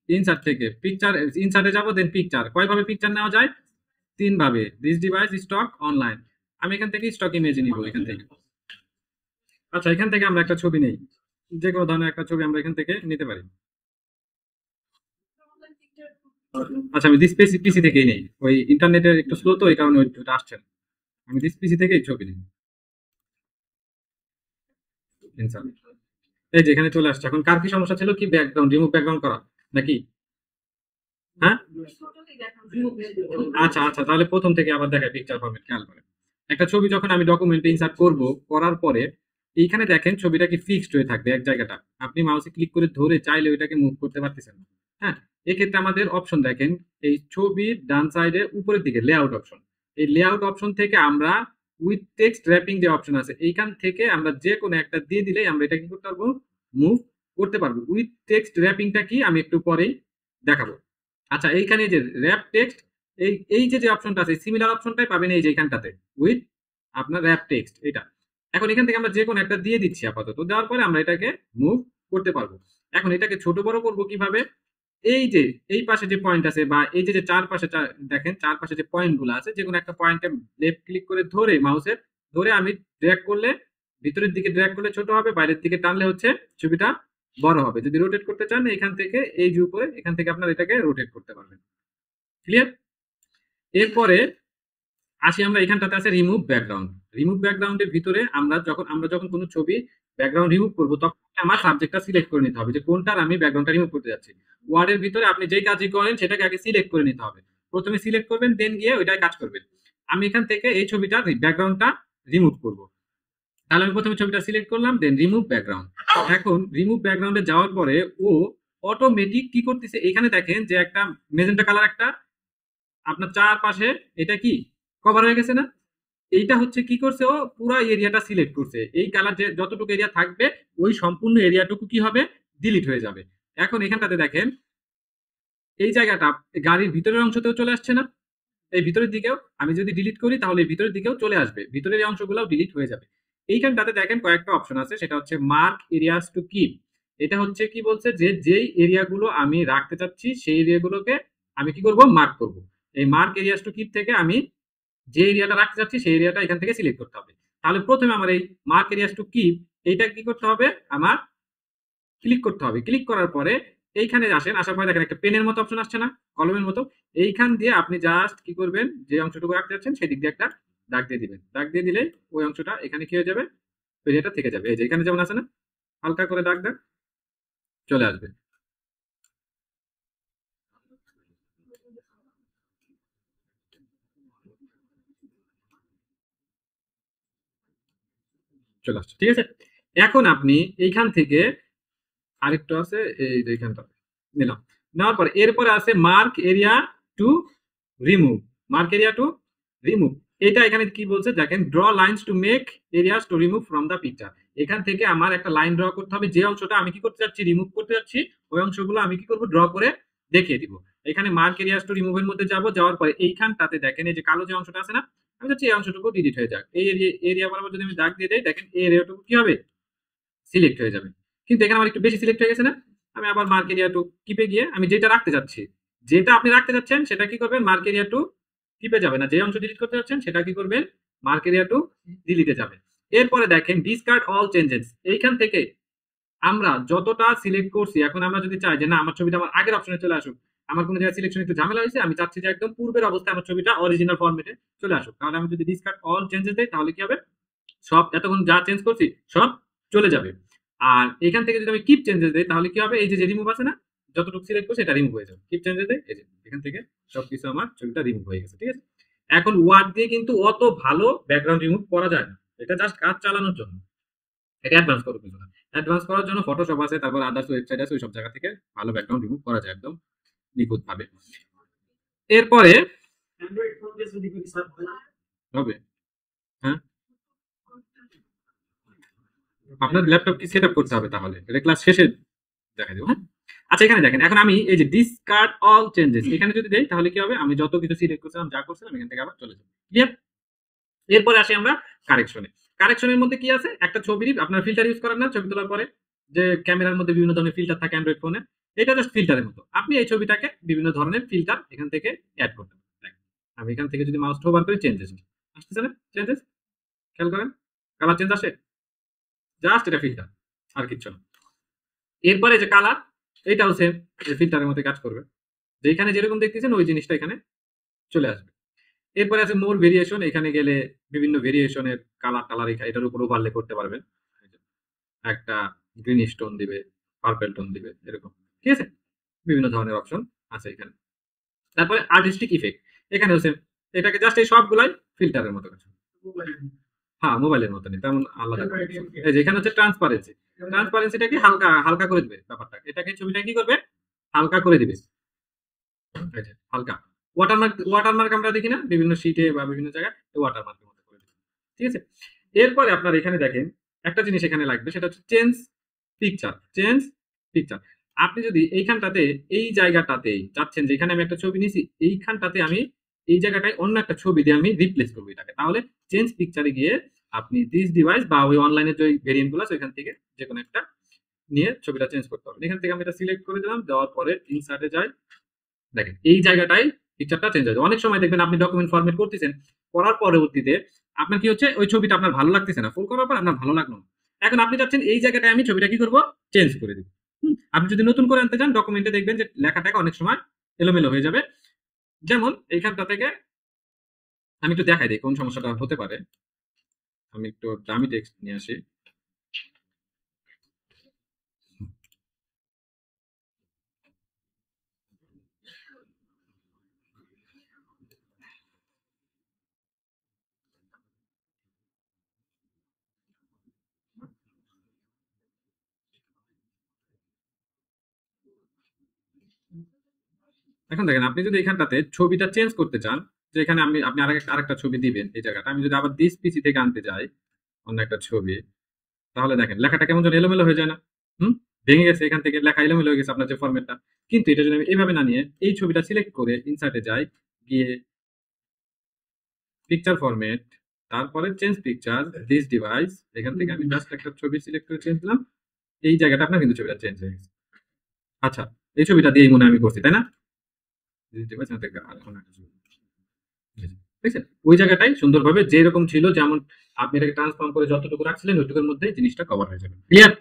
Insert থেকে picture, ইনসার্টে যাবো, দেন picture. কয়ভাবে picture নেওয়া যায়? 3 ভাবে। This device stock online. আমি এখান থেকে স্টক ইমেজ নিব এখান থেকে। আচ্ছা, এখান থেকে আমরা একটা ছবি নেই, যে কোনো ধরনের একটা ছবি আমরা এখান থেকে নিতে পারি। আচ্ছা, আমি দিস পিসি থেকেই নেই, ওই ইন্টারনেটের একটু স্লো তো, এই কারণে ওইটা আসছে না। আমি দিস পিসি থেকেই ছবি নিই। ইনসার্ট, এই যে এখানে চলে আসছে। এখন কার কি সমস্যা ছিল, কি ব্যাকগ্রাউন্ড রিমুভ ব্যাকগ্রাউন্ড করা নাকি? হ্যাঁ, আচ্ছা আচ্ছা, তাহলে প্রথম থেকে আবার দেখায় পিকচার ফরম্যাট, খেয়াল করেন। একটা ছবি যখন আমি ডকুমেন্টে ইনসার্ট করব, করার পরে এইখানে দেখেন ছবিটা কি ফিক্সড হয়ে থাকবে এক জায়গাটা। আপনি মাউসে ক্লিক করে ধরে চাইলে ওইটাকে মুভ করতে পারতেছেন না। হ্যাঁ, এক্ষেত্রে আমাদের অপশন দেখেন, এই ছবির ডান সাইডে উপরের দিকে লেআউট অপশন। এই লেআউট অপশন থেকে আমরা উইথ টেক্সট র্যাপিং যে অপশন আছে, এইখান থেকে আমরা যে কোনো একটা দিয়ে দিলেই আমরা এটা কি করতে পারবো, মুভ করতে পারবো। উইথ টেক্সট র্যাপিংটা কি আমি একটু পরেই দেখাবো। আচ্ছা, এইখানে যে র্যাপ টেক্সট, এই এই যে যে অপশনটা আছে, সিমিলার অপশনটাই পাবেন এই যে এখানটাতে, উইথ আপনার র্যাপ টেক্সট এটা। এখন এখান থেকে আমরা যে কোনো একটা দিয়ে দিচ্ছি আপাতত, দেওয়ার পরে আমরা এটাকে মুভ করতে পারবো। এখন এটাকে ছোট বড় করবো কিভাবে? এই যে এই পাশে যে পয়েন্ট আছে, বা এই যে যে চারপাশে দেখেন চারপাশে যে পয়েন্ট গুলো আছে, যে কোনো একটা পয়েন্টে লেফট ক্লিক করে ধরে মাউসের ধরে আমি ড্র্যাগ করলে ভিতরের দিকে ড্র্যাগ করলে ছোট হবে, বাইরের দিকে টানলে হচ্ছে ছবিটা বড় হবে। যদি রোটেট করতে চান এখান থেকে এই যে উপরে, এখান থেকে আপনার এটাকে রোটেট করতে পারবেন। ক্লিয়ার? এরপরে আসি আমরা, এখানটাতে আছে রিমুভ ব্যাকগ্রাউন্ড। রিমুভ ব্যাকগ্রাউন্ডের ভিতরে আমরা যখন কোনো ছবি ব্যাকগ্রাউন্ড রিমুভ করবো, তখন আমার সাবজেক্টটা সিলেক্ট করে নিতে হবে যে কোনটার আমি ব্যাকগ্রাউন্ডটা রিমুভ করতে যাচ্ছি। ওয়ার্ডের ভিতরে আপনি যেই কাজই করেন সেটাকে আগে সিলেক্ট করে নিতে হবে। প্রথমে সিলেক্ট করবেন, দেন গিয়ে ওইটাই কাজ করবেন। আমি এখান থেকে এই ছবিটা ব্যাকগ্রাউন্ডটা রিমুভ করব। তাহলে আমি প্রথমে ছবিটা সিলেক্ট করলাম, দেন রিমুভ ব্যাকগ্রাউন্ড। এখন রিমুভ ব্যাকগ্রাউন্ডে যাওয়ার পরে ও অটোমেটিক কি করতেছে, এখানে দেখেন যে একটা মেজেন্টা কালার একটা আপনার চারপাশে এটা কি কভার হয়ে গেছে না? এইটা হচ্ছে কি করছে, ও পুরো এরিয়াটা সিলেক্ট করছে। এই কালার যে যতটুকু এরিয়া থাকবে, ওই সম্পূর্ণ এরিয়াটুকু কি হবে, ডিলিট হয়ে যাবে। এখন এখানটাতে দেখেন এই জায়গাটা গাড়ির ভিতরের অংশতেও চলে আসছে না? এই ভিতরের দিকেও আমি যদি ডিলিট করি তাহলে এই ভিতরের দিকেও চলে আসবে, ভিতরের এই অংশগুলোও ডিলিট হয়ে যাবে। এইখানটাতে দেখেন কয়েকটা অপশন আছে, সেটা হচ্ছে মার্ক এরিয়াস টু কিপ। এটা হচ্ছে কি বলছে, যে যেই এরিয়াগুলো আমি রাখতে চাচ্ছি সেই এরিয়াগুলোকে আমি কি করব, মার্ক করব। এই মার্ক এরিয়াস টু কিপ থেকে আমি যে এরিয়াটা রাখতে চাচ্ছি সেই এরিয়াটা এখান থেকে সিলেক্ট করতে হবে। তাহলে প্রথমে আমার এই মার্ক এরিয়াস টু কিপ, এইটা কি করতে হবে, আমার ক্লিক করতে হবে। ক্লিক করার পরে এইখানে আসেন, আসার পরে দেখেন একটা পেনের মতো অপশন আসছে না, কলমের মতো। এইখান দিয়ে আপনি জাস্ট কি করবেন, যে অংশটুকু রাখতে যাচ্ছেন সেদিক দিয়ে একটা দাগ দিয়ে দিবেন। দাগ দিয়ে দিলে ওই অংশটা এখানে কি হয়ে যাবে, এরিয়াটা থেকে যাবে। এই যে এখানে যেমন আছে না, হালকা করে দাগ দাগ চলে আসবে। চলে আসছে, ঠিক আছে। এখন আপনি এইখান থেকে আরেকটু আছে, এই যে এইখানটা নিলাম। নেওয়ার পরে এরপরে আছে mark area to remove. Mark area to remove, এটা এখানে কি বলছে দেখেন, draw lines to make areas to remove from the picture. এখান থেকে আমার একটা লাইন ড্র করতে হবে, যে অংশটা আমি কি করতে যাচ্ছি, রিমুভ করতে যাচ্ছি, ওই অংশগুলো আমি কি করব, ড্র করে দেখিয়ে দিব। এখানে মার্ক এরিয়াস টু রিমুভের মধ্যে যাব, যাওয়ার পরে এইখানটাতে দেখেন এই যে কালো যে অংশটা আছে না, আমি চাচ্ছি এই অংশটুকু ডিলিট হয়ে যাক। এই এরিয়া বরাবর যদি আমি দাগ দিয়ে দেই, দেখেন এই এরিয়াটুকু কি হবে, সিলেক্ট হয়ে যাবে। কিন্তু এখানে আমার একটু বেশি সিলেক্ট হয়ে গেছে না? আমি আবার মার্ক এরিয়া টু কিপে গিয়ে আমি যেটা রাখতে যাচ্ছি, যেটা আপনি রাখতে যাচ্ছেন সেটা কি করবেন, মার্ক এরিয়া টু কিপে যাবে না, যে অংশ ডিলিট করতে যাচ্ছেন সেটা কি করবেন, মার্ক এরিয়া টু ডিলিটে যাবে। এরপরে দেখেন ডিসকার্ড অল চেঞ্জেস। এইখান থেকে আমরা যতটা সিলেক্ট করছি, এখন আমরা যদি চাই যে না আমার ছবিটা আমার আগের অপশনে চলে আসুক, আমার কোনো জায়গায় সিলেকশন একটু ঝামেলা হয়েছে, আমি চাচ্ছি যে একদম পূর্বের অবস্থায় আমার ছবিটা অরিজিনাল ফরম্যাটে চলে আসুক, তাহলে আমি যদি ডিসকার্ড অল চেঞ্জেস দেই তাহলে কি হবে, সব এতক্ষণ যা চেঞ্জ করছি সব চলে যাবে। আর এখান থেকে যদি আমি কিপ চেঞ্জেস দেই তাহলে কি হবে, এই যে রিমুভ আছে না, যতটুকু সিলেক্ট করছি এটা রিমুভ হয়ে যাবে। কিপ চেঞ্জেস দেই, এই যে এখান থেকে সবকিছু আমার ছবিটা রিমুভ হয়ে গেছে, ঠিক আছে। এখন ওয়ার্ড দিয়ে কিন্তু অত ভালো ব্যাকগ্রাউন্ড রিমুভ করা যায় না, এটা জাস্ট কাজ চালানোর জন্য, এটা অ্যাডভান্স করার জন্য। অ্যাডভান্স করার জন্য ফটোশপ আছে, তারপর আদার্স ওয়েবসাইট আছে, ওই সব জায়গা থেকে ভালো ব্যাকগ্রাউন্ড রিমুভ করা যায় একদম নিখুঁত ভাবে। এরপরে হবে, হ্যাঁ, আপনার ল্যাপটপ কি সেট আপ করতে হবে, তাহলে এটা ক্লাস শেষে দেখা দেবো, হ্যাঁ। আচ্ছা, এখানে দেখেন, এখন আমি এই যে ডিসকার্ড অল চেঞ্জেস এখানে যদি দেই তাহলে কি হবে, আমি যত কিছু সিলেক্ট করছিলাম যা করছিলাম এখান থেকে আবার চলে যাবে। ক্লিয়ার? এরপরে আসি আমরা কারেকশনে। কারেকশনের মধ্যে কি আছে, একটা ছবির আপনার ফিল্টার ইউজ করেন না ছবি তোলার পরে, যে ক্যামেরার মধ্যে বিভিন্ন ধরনের ফিল্টার থাকে অ্যান্ড্রয়েড ফোনে, এটা জাস্ট ফিল্টারের মতো। আপনি এই ছবিটাকে বিভিন্ন ধরনের ফিল্টার এখান থেকে অ্যাড করতে পারেন। দেখেন, আমি এখান থেকে যদি মাউসটা ওভার করি চেঞ্জেস আসতেছে না? চেঞ্জেস খেয়াল করেন, কালার চেঞ্জ আসে, জাস্ট এটা ফিল্টার, আর কিচ্ছু না। এরপরে যে কালার, এটাও সেম ফিল্টারের মধ্যে কাজ করবে, যেখানে যেরকম দেখতেছেন ওই জিনিসটা এখানে চলে আসবে। এরপরে আছে মোর ভেরিয়েশন, এখানে গেলে বিভিন্ন ভেরিয়েশনের কালার টালার এটার উপর ওভারলে করতে পারবেন। একটা গ্রিন স্টোন দিবে, পার্পল টোন দিবে, এরকম, ঠিক আছে? বিভিন্ন ধরনের অপশন আছে এখানে। তারপরে আর্টিস্টিক ইফেক্ট, এখানেও সেম, এটাকে জাস্ট এই সবগুলাই ফিল্টারের মতো কিছু। হ্যাঁ, মোবাইলের মতনই, তেমন আলাদা কোনো কিছু না। এই যে এখানে হচ্ছে ট্রান্সপারেন্সি, ট্রান্সপারেন্সিটা কি হালকা হালকা করে দিবে ব্যাপারটা, এটাকে ছবিটা কি করবে, হালকা করে দিবে। এই যে হালকা ওয়াটারমার্ক, ওয়াটারমার্ক আমরা দেখি না বিভিন্ন শীটে বা বিভিন্ন জায়গায়, ওয়াটারমার্কের মতো করে দিবে, ঠিক আছে? এরপরে আপনার এখানে দেখেন একটা জিনিস এখানে লাগবে, সেটা হচ্ছে চেঞ্জ পিকচার, চেঞ্জ পিকচার। আপনি যদি এইখানটাতে, এই জায়গাটাতে চাচ্ছেন যে এখানে আমি একটা ছবি নিয়েছি, এইখানটাতে আমি এই জায়গাটায় অন্য একটা ছবি দিয়ে আমি রিপ্লেস করবো এটাকে, তাহলে চেঞ্জ পিকচারে গিয়ে আপনি দিস ডিভাইস বা ওই অনলাইনের যে ভেরিয়েন্ট গুলো আছে ওইখান থেকে যে কোনো একটা নিয়ে ছবিটা চেঞ্জ করতে হবে। এখান থেকে আমি এটা সিলেক্ট করে দিলাম, দেওয়ার পরে ইনসার্টে যাই, দেখেন এই জায়গাটায় পিকচারটা চেঞ্জ হয়েছে। অনেক সময় দেখবেন আপনি ডকুমেন্ট ফরম্যাট করতেছেন, করার পরবর্তীতে আপনার কি হচ্ছে, ওই ছবিটা আপনার ভালো লাগতেছে না, ফুল করার পর আপনার ভালো লাগলো না, এখন আপনি চাচ্ছেন এই জায়গাটায় আমি ছবিটা কি করব, চেঞ্জ করে দিব। আপনি যদি নতুন করে আনতে চান ডকুমেন্টে দেখবেন যে লেখাটাকে অনেক সময় এলোমেলো হয়ে যাবে। যেমন এইখানটা থেকে আমি একটু দেখাই দিই কোন সমস্যাটা হতে পারে। আমি একটু দামি টেক্সট নিয়ে আসি। এখন দেখেন আপনি যদি এখানটাতে ছবিটা চেঞ্জ করতে চান, যে এখানে আপনি আরেকটা ছবি দিবেন, এই জায়গাটা আমি যদি আবার দিস পিসি থেকে আনতে যাই অন্য একটা ছবি, তাহলে দেখেন লেখাটা কেমন যেন এলোমেলো হয়ে যায় না? হুম, ভেঙে গেছে, এখান থেকে লেখা এলোমেলো হয়ে গেছে আপনার যে ফরম্যাটটা। কিন্তু এটা যদি আমি এইভাবে না নিয়ে এই ছবিটা সিলেক্ট করে ইনসার্টে যাই, গিয়ে পিকচার ফরম্যাট, তারপরে চেঞ্জ পিকচার, দিস ডিভাইস, এখান থেকে আমি জাস্ট একটা ছবি সিলেক্ট করে চেঞ্জ দিলাম, এই জায়গাটা আপনার কিন্তু ছবিটা চেঞ্জ হয়ে গেছে। আচ্ছা, এই ছবিটা দিয়েই মনে হয় আমি করছি, তাই না? দিস ডিভাইস থেকে আর কোনো একটা ছবি। দেখছেন? ওই জায়গাটাই সুন্দরভাবে যেরকম ছিল, যেমন আপনি এটাকে ট্রান্সফর্ম করে যতটুকু রাখছিলেন ওইটুকুর মধ্যেই জিনিসটা কভার হয়ে যাবে। ক্লিয়ার?